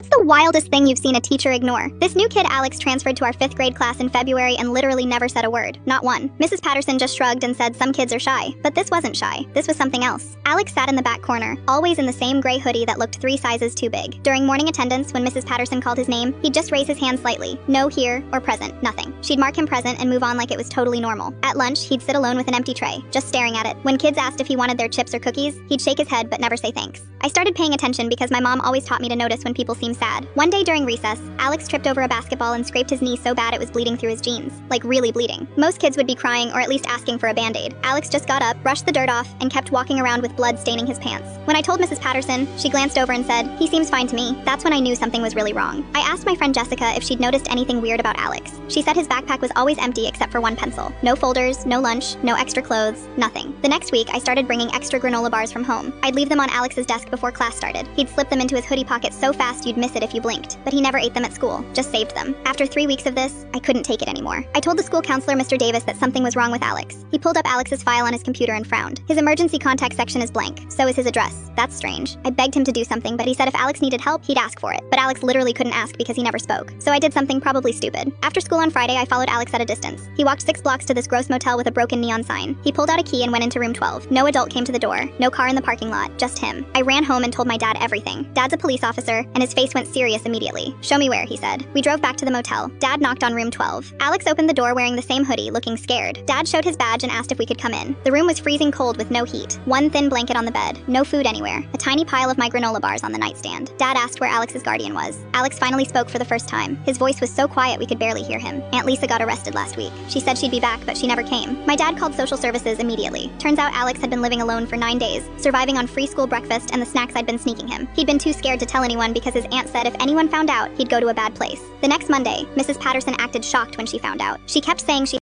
What's the wildest thing you've seen a teacher ignore? This new kid Alex transferred to our 5th grade class in February and literally never said a word. Not one. Mrs. Patterson just shrugged and said some kids are shy. But this wasn't shy. This was something else. Alex sat in the back corner, always in the same gray hoodie that looked 3 sizes too big. During morning attendance, when Mrs. Patterson called his name, he'd just raise his hand slightly. No, here, or present, nothing. She'd mark him present and move on like it was totally normal. At lunch, he'd sit alone with an empty tray, just staring at it. When kids asked if he wanted their chips or cookies, he'd shake his head but never say thanks. I started paying attention because my mom always taught me to notice when people seem sad. One day during recess, Alex tripped over a basketball and scraped his knee so bad it was bleeding through his jeans. Like really bleeding. Most kids would be crying or at least asking for a band-aid. Alex just got up, brushed the dirt off, and kept walking around with blood staining his pants. When I told Mrs. Patterson, she glanced over and said, "He seems fine to me." That's when I knew something was really wrong. I asked my friend Jessica if she'd noticed anything weird about Alex. She said his backpack was always empty except for one pencil. No folders, no lunch, no extra clothes, nothing. The next week, I started bringing extra granola bars from home. I'd leave them on Alex's desk before class started. He'd slip them into his hoodie pocket so fast you'd miss it if you blinked. But he never ate them at school, just saved them. After 3 weeks of this, I couldn't take it anymore. I told the school counselor, Mr. Davis, that something was wrong with Alex. He pulled up Alex's file on his computer and frowned. His emergency contact section is blank, so is his address. That's strange. I begged him to do something, but he said if Alex needed help, he'd ask for it. But Alex literally couldn't ask because he never spoke. So I did something probably stupid. After school on Friday, I followed Alex at a distance. He walked 6 blocks to this gross motel with a broken neon sign. He pulled out a key and went into room 12. No adult came to the door. No car in the parking lot, just him. I ran home and told my dad everything. Dad's a police officer, and his face went serious immediately. "Show me where," he said. We drove back to the motel. Dad knocked on room 12. Alex opened the door wearing the same hoodie, looking scared. Dad showed his badge and asked if we could come in. The room was freezing cold with no heat. One thin blanket on the bed. No food anywhere. A tiny pile of my granola bars on the nightstand. Dad asked where Alex's guardian was. Alex finally spoke for the first time. His voice was so quiet we could barely hear him. Aunt Lisa got arrested last week. She said she'd be back, but she never came. My dad called social services immediately. Turns out Alex had been living alone for 9 days, surviving on free school breakfast and the snacks I'd been sneaking him. He'd been too scared to tell anyone because his aunt said if anyone found out, he'd go to a bad place. The next Monday, Mrs. Patterson acted shocked when she found out. She kept saying she